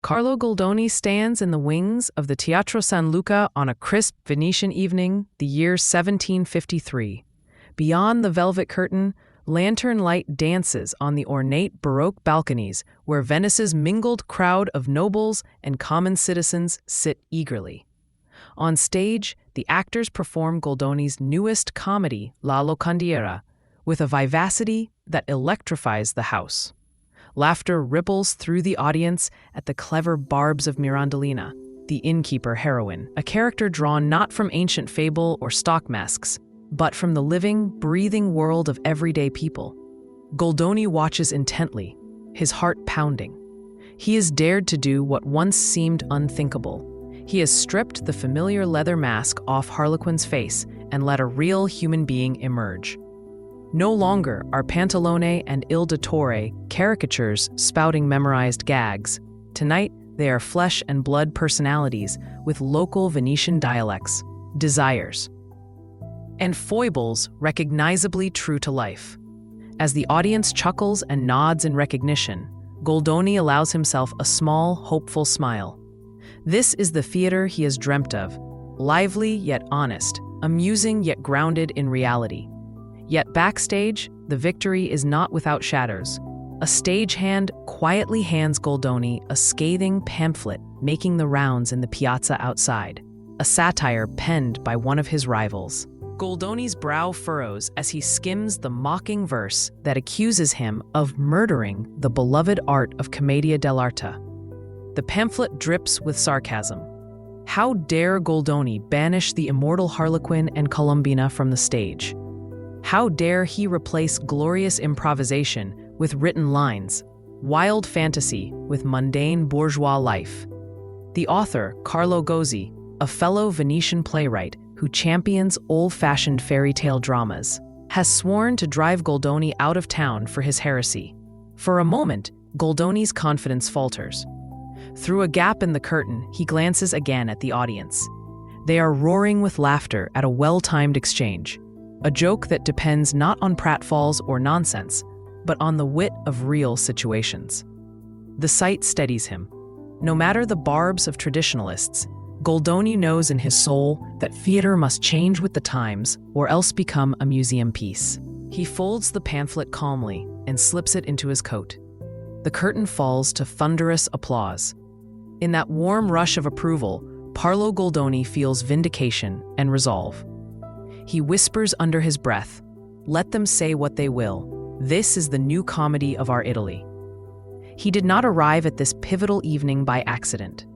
Carlo Goldoni stands in the wings of the Teatro San Luca on a crisp Venetian evening, the year 1753. Beyond the velvet curtain, lantern light dances on the ornate Baroque balconies where Venice's mingled crowd of nobles and common citizens sit eagerly. On stage, the actors perform Goldoni's newest comedy, La Locandiera, with a vivacity that electrifies the house. Laughter ripples through the audience at the clever barbs of Mirandolina, the innkeeper heroine, a character drawn not from ancient fable or stock masks, but from the living, breathing world of everyday people. Goldoni watches intently, his heart pounding. He has dared to do what once seemed unthinkable. He has stripped the familiar leather mask off Harlequin's face and let a real human being emerge. No longer are Pantalone and Il Dottore caricatures spouting memorized gags. Tonight, they are flesh and blood personalities with local Venetian dialects, desires, and foibles recognizably true to life. As the audience chuckles and nods in recognition, Goldoni allows himself a small, hopeful smile. This is the theater he has dreamt of, lively yet honest, amusing yet grounded in reality. Yet backstage, the victory is not without shadows. A stagehand quietly hands Goldoni a scathing pamphlet making the rounds in the piazza outside, a satire penned by one of his rivals. Goldoni's brow furrows as he skims the mocking verse that accuses him of murdering the beloved art of commedia dell'arte. The pamphlet drips with sarcasm. How dare Goldoni banish the immortal Harlequin and Columbina from the stage? How dare he replace glorious improvisation with written lines, wild fantasy with mundane bourgeois life? The author, Carlo Goldoni, a fellow Venetian playwright who champions old-fashioned fairy tale dramas, has sworn to drive Goldoni out of town for his heresy. For a moment, Goldoni's confidence falters. Through a gap in the curtain, he glances again at the audience. They are roaring with laughter at a well-timed exchange, a joke that depends not on pratfalls or nonsense, but on the wit of real situations. The sight steadies him. No matter the barbs of traditionalists, Goldoni knows in his soul that theater must change with the times or else become a museum piece. He folds the pamphlet calmly and slips it into his coat. The curtain falls to thunderous applause. In that warm rush of approval, Carlo Goldoni feels vindication and resolve. He whispers under his breath, "Let them say what they will. This is the new comedy of our Italy." He did not arrive at this pivotal evening by accident.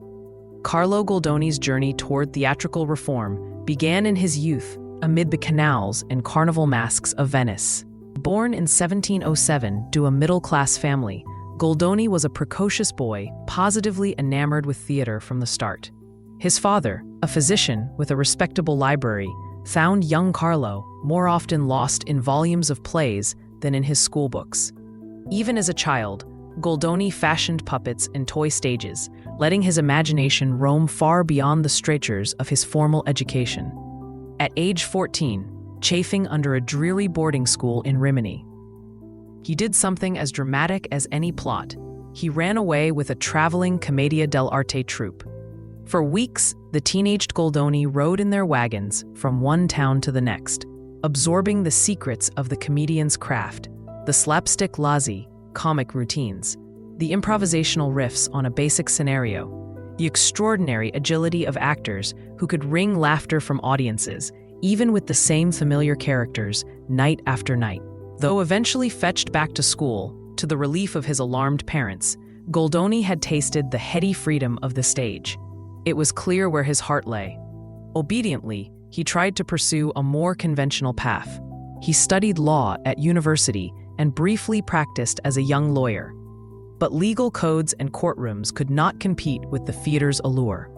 Carlo Goldoni's journey toward theatrical reform began in his youth amid the canals and carnival masks of Venice. Born in 1707 to a middle-class family, Goldoni was a precocious boy, positively enamored with theater from the start. His father, a physician with a respectable library, found young Carlo more often lost in volumes of plays than in his schoolbooks. Even as a child, Goldoni fashioned puppets and toy stages, letting his imagination roam far beyond the strictures of his formal education. At age 14, chafing under a dreary boarding school in Rimini, he did something as dramatic as any plot. He ran away with a traveling commedia dell'arte troupe. For weeks, the teenaged Goldoni rode in their wagons from one town to the next, absorbing the secrets of the comedian's craft, the slapstick lazzi, comic routines, the improvisational riffs on a basic scenario, the extraordinary agility of actors who could wring laughter from audiences, even with the same familiar characters, night after night. Though eventually fetched back to school, to the relief of his alarmed parents, Goldoni had tasted the heady freedom of the stage. It was clear where his heart lay. Obediently, he tried to pursue a more conventional path. He studied law at university and briefly practiced as a young lawyer. But legal codes and courtrooms could not compete with the theater's allure.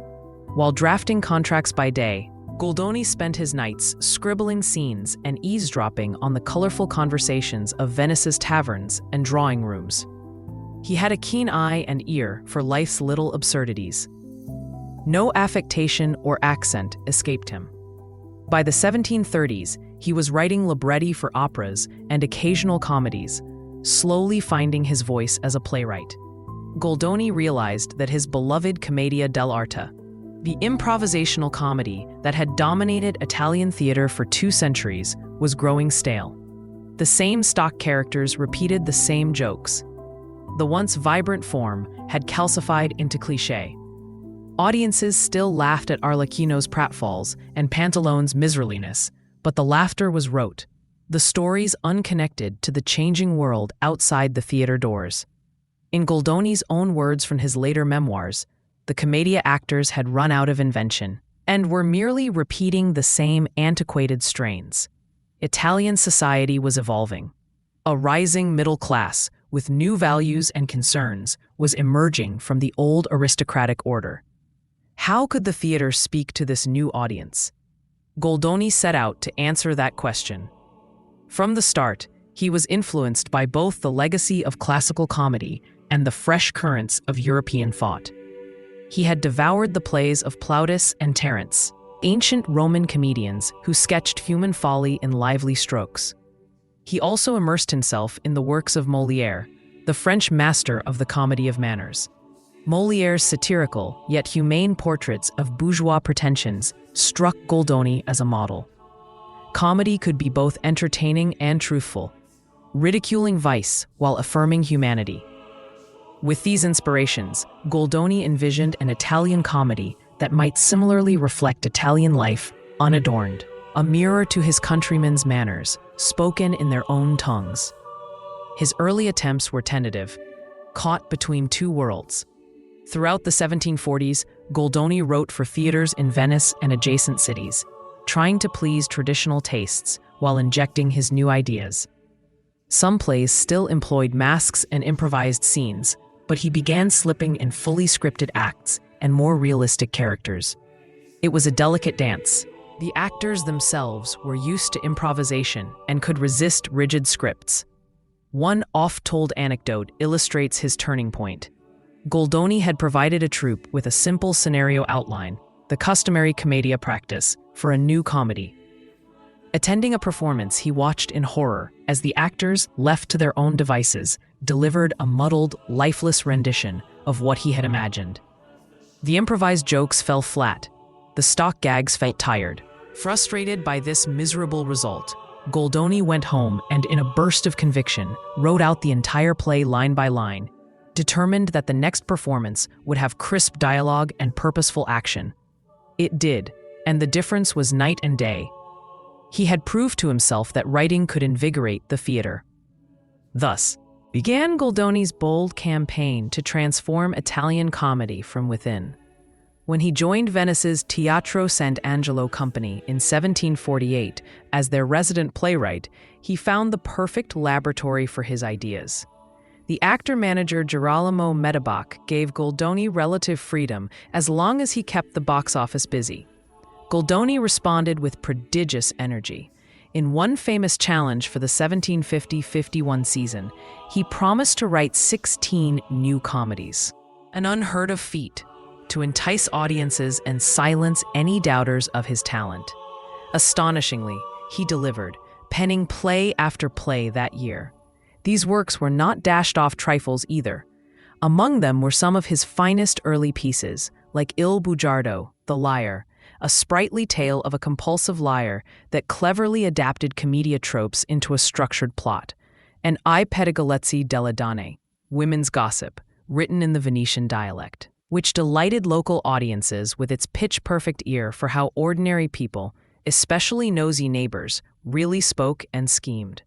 While drafting contracts by day, Goldoni spent his nights scribbling scenes and eavesdropping on the colorful conversations of Venice's taverns and drawing rooms. He had a keen eye and ear for life's little absurdities. No affectation or accent escaped him. By the 1730s, he was writing libretti for operas and occasional comedies, slowly finding his voice as a playwright. Goldoni realized that his beloved commedia dell'arte, the improvisational comedy that had dominated Italian theater for 2 centuries, was growing stale. The same stock characters repeated the same jokes. The once vibrant form had calcified into cliché. Audiences still laughed at Harlequin's pratfalls and Pantalone's miserliness, but the laughter was rote, the stories unconnected to the changing world outside the theater doors. In Goldoni's own words from his later memoirs, the commedia actors had run out of invention and were merely repeating the same antiquated strains. Italian society was evolving. A rising middle class with new values and concerns was emerging from the old aristocratic order. How could the theater speak to this new audience? Goldoni set out to answer that question. From the start, he was influenced by both the legacy of classical comedy and the fresh currents of European thought. He had devoured the plays of Plautus and Terence, ancient Roman comedians who sketched human folly in lively strokes. He also immersed himself in the works of Molière, the French master of the comedy of manners. Molière's satirical, yet humane portraits of bourgeois pretensions struck Goldoni as a model. Comedy could be both entertaining and truthful, ridiculing vice while affirming humanity. With these inspirations, Goldoni envisioned an Italian comedy that might similarly reflect Italian life, unadorned, a mirror to his countrymen's manners, spoken in their own tongues. His early attempts were tentative, caught between 2 worlds. Throughout the 1740s, Goldoni wrote for theaters in Venice and adjacent cities, trying to please traditional tastes while injecting his new ideas. Some plays still employed masks and improvised scenes, but he began slipping in fully scripted acts and more realistic characters. It was a delicate dance. The actors themselves were used to improvisation and could resist rigid scripts. One oft-told anecdote illustrates his turning point. Goldoni had provided a troupe with a simple scenario outline, the customary commedia practice, for a new comedy. Attending a performance, he watched in horror as the actors, left to their own devices, delivered a muddled, lifeless rendition of what he had imagined. The improvised jokes fell flat. The stock gags felt tired. Frustrated by this miserable result, Goldoni went home and, in a burst of conviction, wrote out the entire play line by line, determined that the next performance would have crisp dialogue and purposeful action. It did, and the difference was night and day. He had proved to himself that writing could invigorate the theater. Thus began Goldoni's bold campaign to transform Italian comedy from within. When he joined Venice's Teatro San Angelo company in 1748 as their resident playwright, he found the perfect laboratory for his ideas. The actor-manager Girolamo Medebach gave Goldoni relative freedom as long as he kept the box office busy. Goldoni responded with prodigious energy. In one famous challenge for the 1750-51 season, he promised to write 16 new comedies, an unheard of feat, to entice audiences and silence any doubters of his talent. Astonishingly, he delivered, penning play after play that year. These works were not dashed-off trifles either. Among them were some of his finest early pieces, like Il Bugiardo, The Liar, a sprightly tale of a compulsive liar that cleverly adapted commedia tropes into a structured plot, and I Pettegolezzi delle Donne, Women's Gossip, written in the Venetian dialect, which delighted local audiences with its pitch-perfect ear for how ordinary people, especially nosy neighbors, really spoke and schemed.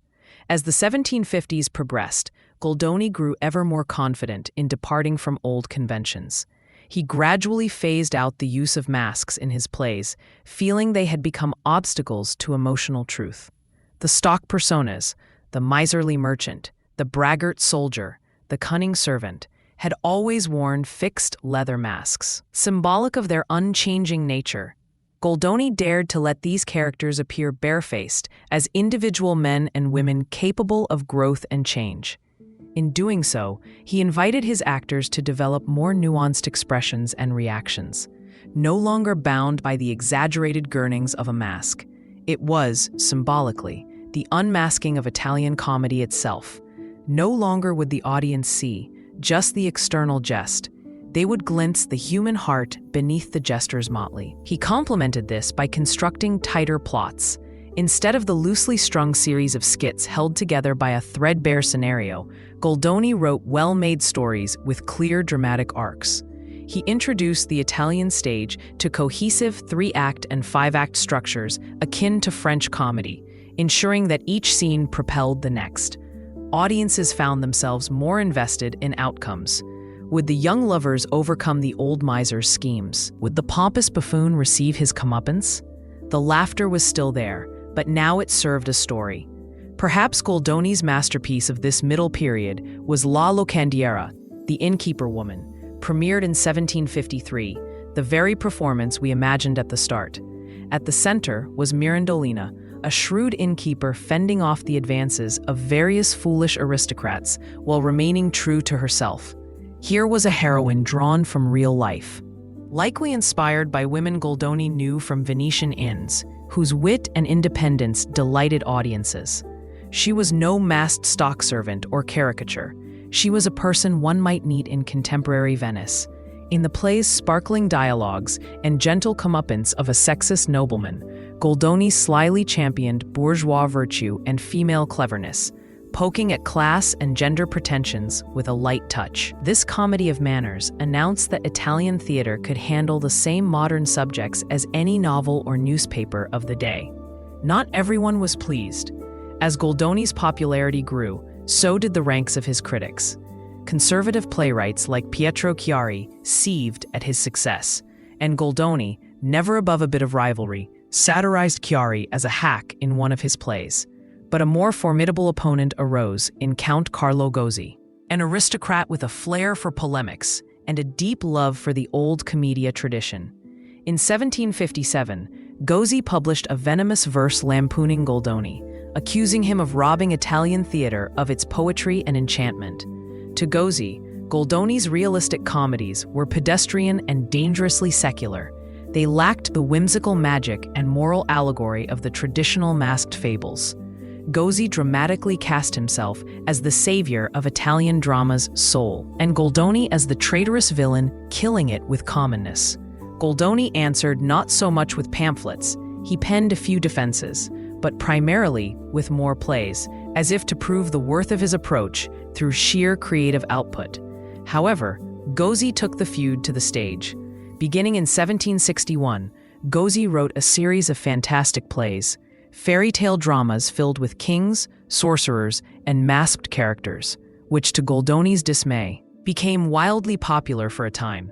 As the 1750s progressed, Goldoni grew ever more confident in departing from old conventions. He gradually phased out the use of masks in his plays, feeling they had become obstacles to emotional truth. The stock personas, the miserly merchant, the braggart soldier, the cunning servant, had always worn fixed leather masks, symbolic of their unchanging nature. Goldoni dared to let these characters appear barefaced as individual men and women capable of growth and change. In doing so, he invited his actors to develop more nuanced expressions and reactions, no longer bound by the exaggerated gurnings of a mask. It was, symbolically, the unmasking of Italian comedy itself. No longer would the audience see, just the external jest. They would glimpse the human heart beneath the jester's motley. He complemented this by constructing tighter plots. Instead of the loosely strung series of skits held together by a threadbare scenario, Goldoni wrote well-made stories with clear dramatic arcs. He introduced the Italian stage to cohesive 3-act and 5-act structures akin to French comedy, ensuring that each scene propelled the next. Audiences found themselves more invested in outcomes. Would the young lovers overcome the old miser's schemes? Would the pompous buffoon receive his comeuppance? The laughter was still there, but now it served a story. Perhaps Goldoni's masterpiece of this middle period was La Locandiera, the innkeeper woman, premiered in 1753, the very performance we imagined at the start. At the center was Mirandolina, a shrewd innkeeper fending off the advances of various foolish aristocrats while remaining true to herself. Here was a heroine drawn from real life. Likely inspired by women Goldoni knew from Venetian inns, whose wit and independence delighted audiences. She was no masked stock servant or caricature. She was a person one might meet in contemporary Venice. In the play's sparkling dialogues and gentle comeuppance of a sexist nobleman, Goldoni slyly championed bourgeois virtue and female cleverness, poking at class and gender pretensions with a light touch. This comedy of manners announced that Italian theater could handle the same modern subjects as any novel or newspaper of the day. Not everyone was pleased. As Goldoni's popularity grew, so did the ranks of his critics. Conservative playwrights like Pietro Chiari seethed at his success, and Goldoni, never above a bit of rivalry, satirized Chiari as a hack in one of his plays. But a more formidable opponent arose in Count Carlo Goldoni, an aristocrat with a flair for polemics and a deep love for the old commedia tradition. In 1757, Goldoni published a venomous verse lampooning Goldoni, accusing him of robbing Italian theater of its poetry and enchantment. To Goldoni's realistic comedies were pedestrian and dangerously secular. They lacked the whimsical magic and moral allegory of the traditional masked fables. Goldoni dramatically cast himself as the savior of Italian drama's soul, and Goldoni as the traitorous villain killing it with commonness. Goldoni answered not so much with pamphlets. He penned a few defenses, but primarily with more plays, as if to prove the worth of his approach through sheer creative output. However, Goldoni took the feud to the stage. Beginning in 1761, Goldoni wrote a series of fantastic plays, fairy tale dramas filled with kings, sorcerers, and masked characters, which to Goldoni's dismay, became wildly popular for a time.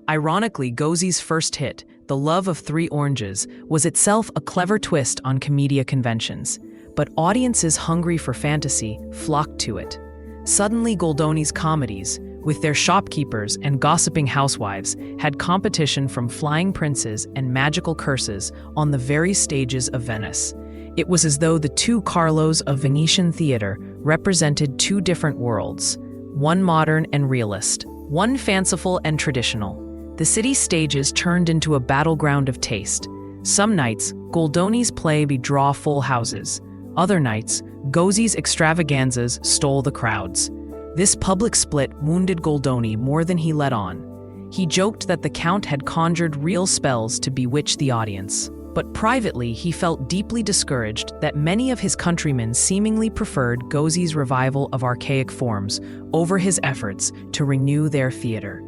Ironically, Goldoni's first hit, The Love of Three Oranges, was itself a clever twist on commedia conventions, but audiences hungry for fantasy flocked to it. Suddenly, Goldoni's comedies, with their shopkeepers and gossiping housewives, had competition from flying princes and magical curses on the very stages of Venice. It was as though the two Carlos of Venetian theater represented two different worlds, one modern and realist, one fanciful and traditional. The city's stages turned into a battleground of taste. Some nights, Goldoni's play would draw full houses. Other nights, Goldoni's extravaganzas stole the crowds. This public split wounded Goldoni more than he let on. He joked that the Count had conjured real spells to bewitch the audience. But privately, he felt deeply discouraged that many of his countrymen seemingly preferred Goldoni's revival of archaic forms over his efforts to renew their theater.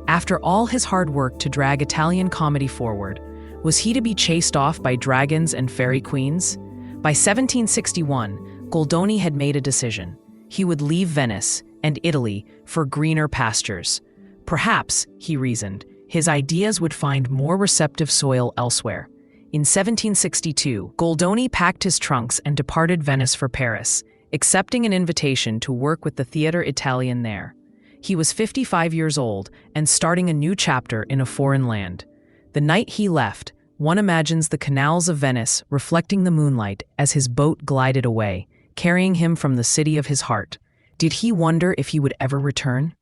After all his hard work to drag Italian comedy forward, was he to be chased off by dragons and fairy queens? By 1761, Goldoni had made a decision. He would leave Venice and Italy for greener pastures. Perhaps, he reasoned, his ideas would find more receptive soil elsewhere. In 1762, Goldoni packed his trunks and departed Venice for Paris, accepting an invitation to work with the Theatre Italien there. He was 55 years old and starting a new chapter in a foreign land. The night he left, one imagines the canals of Venice reflecting the moonlight as his boat glided away, carrying him from the city of his heart. Did he wonder if he would ever return?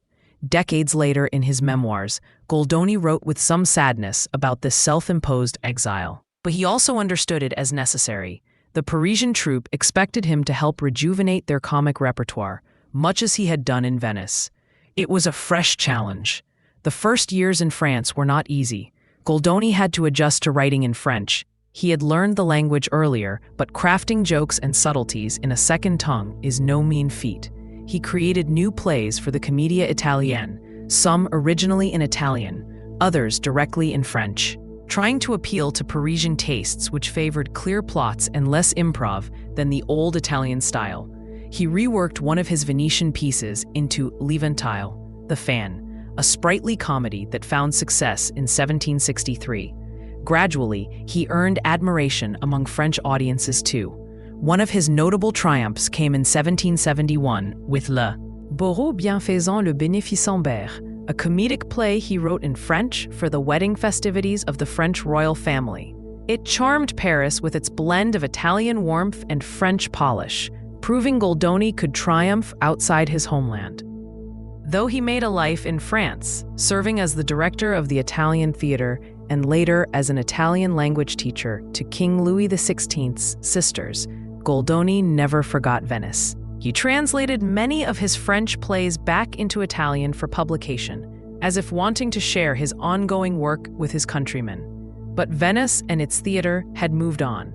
Decades later in his memoirs, Goldoni wrote with some sadness about this self-imposed exile. But he also understood it as necessary. The Parisian troupe expected him to help rejuvenate their comic repertoire, much as he had done in Venice. It was a fresh challenge. The first years in France were not easy. Goldoni had to adjust to writing in French. He had learned the language earlier, but crafting jokes and subtleties in a second tongue is no mean feat. He created new plays for the Commedia Italienne, some originally in Italian, others directly in French, trying to appeal to Parisian tastes which favored clear plots and less improv than the old Italian style. He reworked one of his Venetian pieces into L'Eventile, The Fan, a sprightly comedy that found success in 1763. Gradually, he earned admiration among French audiences too. One of his notable triumphs came in 1771 with Le Beau Bienfaisant le Bénéficent Bear, a comedic play he wrote in French for the wedding festivities of the French royal family. It charmed Paris with its blend of Italian warmth and French polish, proving Goldoni could triumph outside his homeland. Though he made a life in France, serving as the director of the Italian theater and later as an Italian language teacher to King Louis XVI's sisters, Goldoni never forgot Venice. He translated many of his French plays back into Italian for publication, as if wanting to share his ongoing work with his countrymen. But Venice and its theater had moved on.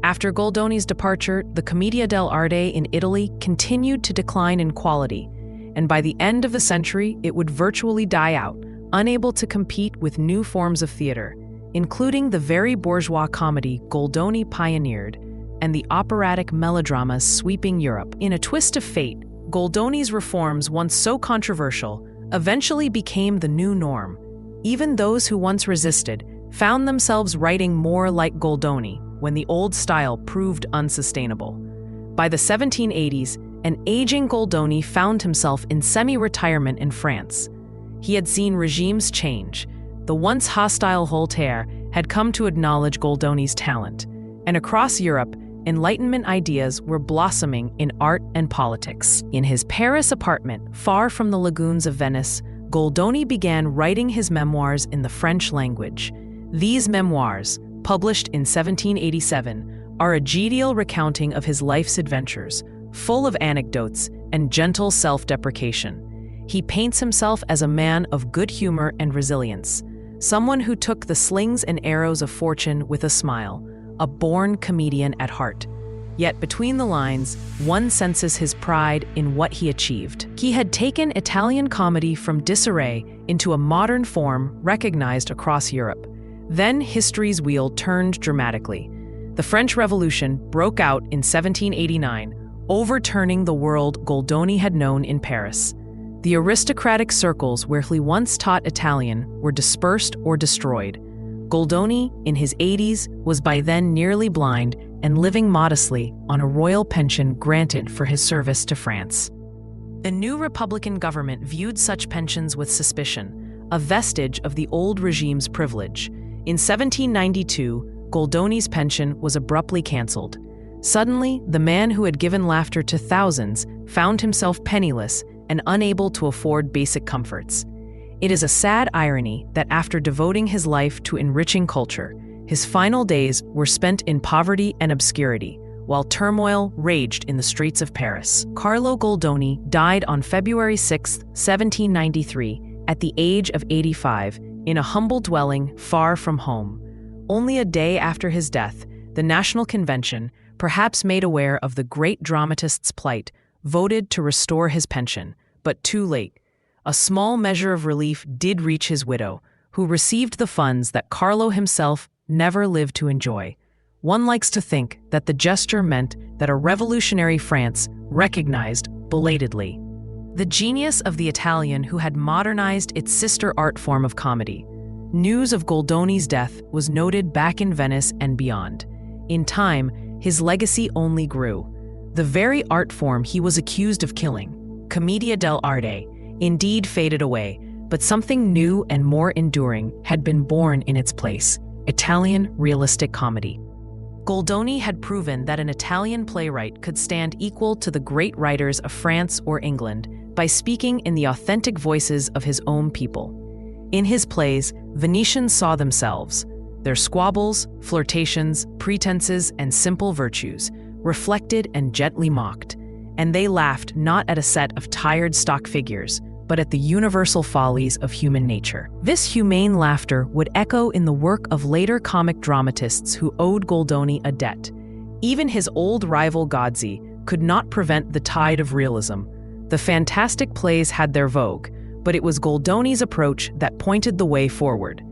After Goldoni's departure, the Commedia dell'arte in Italy continued to decline in quality, and by the end of the century, it would virtually die out, unable to compete with new forms of theater, including the very bourgeois comedy Goldoni pioneered and the operatic melodramas sweeping Europe. In a twist of fate, Goldoni's reforms, once so controversial, eventually became the new norm. Even those who once resisted found themselves writing more like Goldoni when the old style proved unsustainable. By the 1780s, an aging Goldoni found himself in semi-retirement in France. He had seen regimes change. The once hostile Voltaire had come to acknowledge Goldoni's talent, and across Europe, Enlightenment ideas were blossoming in art and politics. In his Paris apartment, far from the lagoons of Venice, Goldoni began writing his memoirs in the French language. These memoirs, published in 1787, are a genial recounting of his life's adventures, full of anecdotes and gentle self-deprecation. He paints himself as a man of good humor and resilience, someone who took the slings and arrows of fortune with a smile, a born comedian at heart. Yet between the lines, one senses his pride in what he achieved. He had taken Italian comedy from disarray into a modern form recognized across Europe. Then history's wheel turned dramatically. The French Revolution broke out in 1789, overturning the world Goldoni had known in Paris. The aristocratic circles where he once taught Italian were dispersed or destroyed. Goldoni, in his 80s, was by then nearly blind and living modestly on a royal pension granted for his service to France. The new Republican government viewed such pensions with suspicion, a vestige of the old regime's privilege. In 1792, Goldoni's pension was abruptly canceled. Suddenly, the man who had given laughter to thousands found himself penniless and unable to afford basic comforts. It is a sad irony that after devoting his life to enriching culture, his final days were spent in poverty and obscurity, while turmoil raged in the streets of Paris. Carlo Goldoni died on February 6, 1793, at the age of 85, in a humble dwelling far from home. Only a day after his death, the National Convention, perhaps made aware of the great dramatist's plight, voted to restore his pension, but too late. A small measure of relief did reach his widow, who received the funds that Carlo himself never lived to enjoy. One likes to think that the gesture meant that a revolutionary France recognized, belatedly, the genius of the Italian who had modernized its sister art form of comedy. News of Goldoni's death was noted back in Venice and beyond. In time, his legacy only grew. The very art form he was accused of killing, Commedia dell'arte, indeed faded away, but something new and more enduring had been born in its place: Italian realistic comedy. Goldoni had proven that an Italian playwright could stand equal to the great writers of France or England by speaking in the authentic voices of his own people. In his plays, Venetians saw themselves, their squabbles, flirtations, pretenses, and simple virtues, reflected and gently mocked, and they laughed not at a set of tired stock figures, but at the universal follies of human nature. This humane laughter would echo in the work of later comic dramatists who owed Goldoni a debt. Even his old rival Gozzi could not prevent the tide of realism. The fantastic plays had their vogue, but it was Goldoni's approach that pointed the way forward.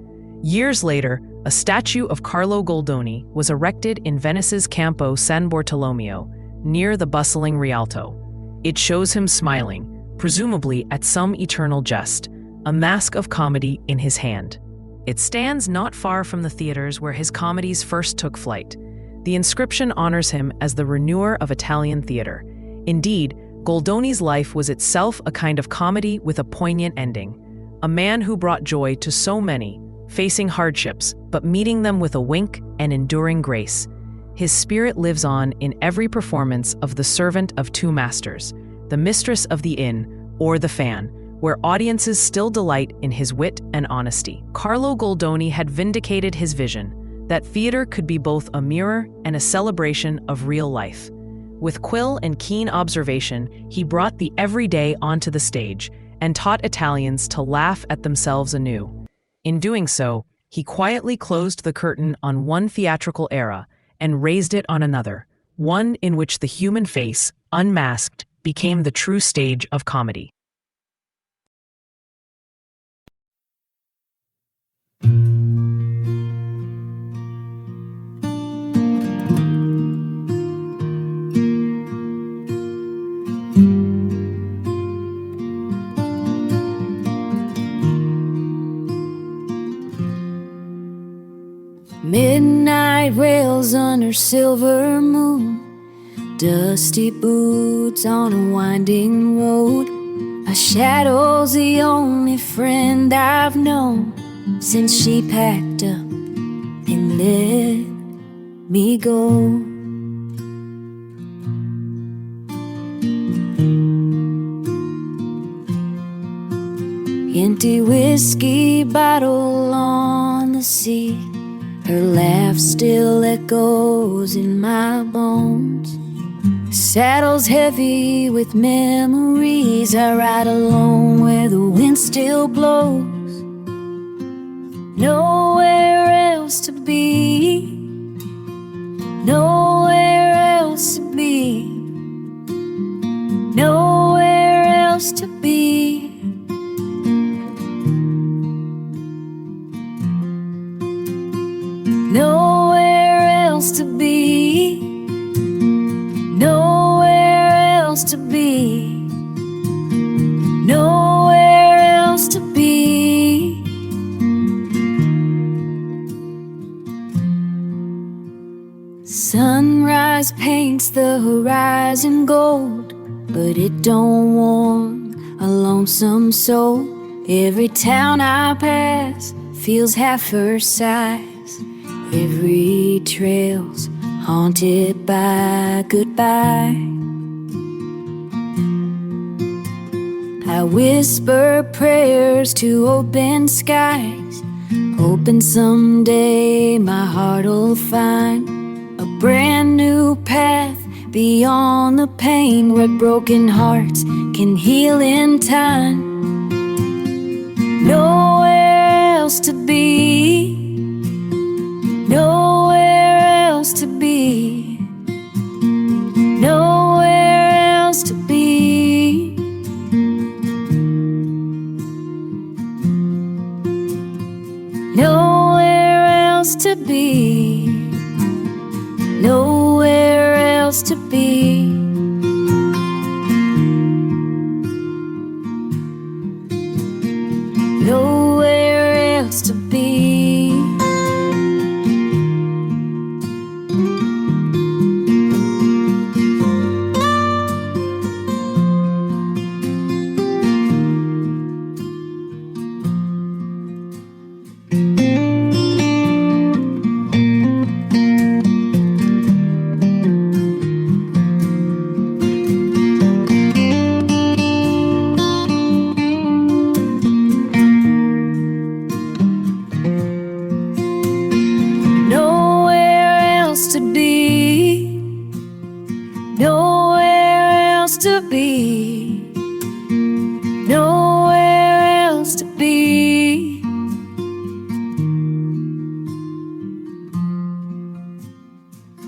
Years later, a statue of Carlo Goldoni was erected in Venice's Campo San Bartolomeo, near the bustling Rialto. It shows him smiling, presumably at some eternal jest, a mask of comedy in his hand. It stands not far from the theaters where his comedies first took flight. The inscription honors him as the renewer of Italian theater. Indeed, Goldoni's life was itself a kind of comedy with a poignant ending. A man who brought joy to so many, facing hardships, but meeting them with a wink and enduring grace. His spirit lives on in every performance of The Servant of Two Masters, The Mistress of the Inn, or The Fan, where audiences still delight in his wit and honesty. Carlo Goldoni had vindicated his vision, that theater could be both a mirror and a celebration of real life. With quill and keen observation, he brought the everyday onto the stage and taught Italians to laugh at themselves anew. In doing so, he quietly closed the curtain on one theatrical era and raised it on another, one in which the human face, unmasked, became the true stage of comedy. Midnight rails under silver moon, dusty boots on a winding road. A shadow's the only friend I've known since she packed up and let me go. Empty whiskey bottle on the seat, her laugh still echoes in my bones. Saddle's heavy with memories. I ride alone where the wind still blows. Nowhere else to be, nowhere else to be, nowhere else to be. Nowhere else to be, nowhere else to be, nowhere else to be. Sunrise paints the horizon gold, but it don't warm a lonesome soul. Every town I pass feels half her size. Every trail's haunted by goodbye. I whisper prayers to open skies, hoping someday my heart'll find a brand new path beyond the pain, where broken hearts can heal in time. Nowhere else to be, nowhere else to be, nowhere else to be. Nowhere else to be, nowhere else to be. Nowhere else to be.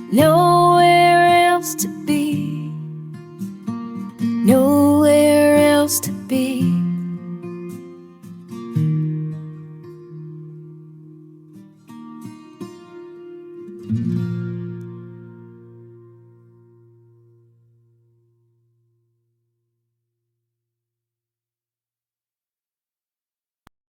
No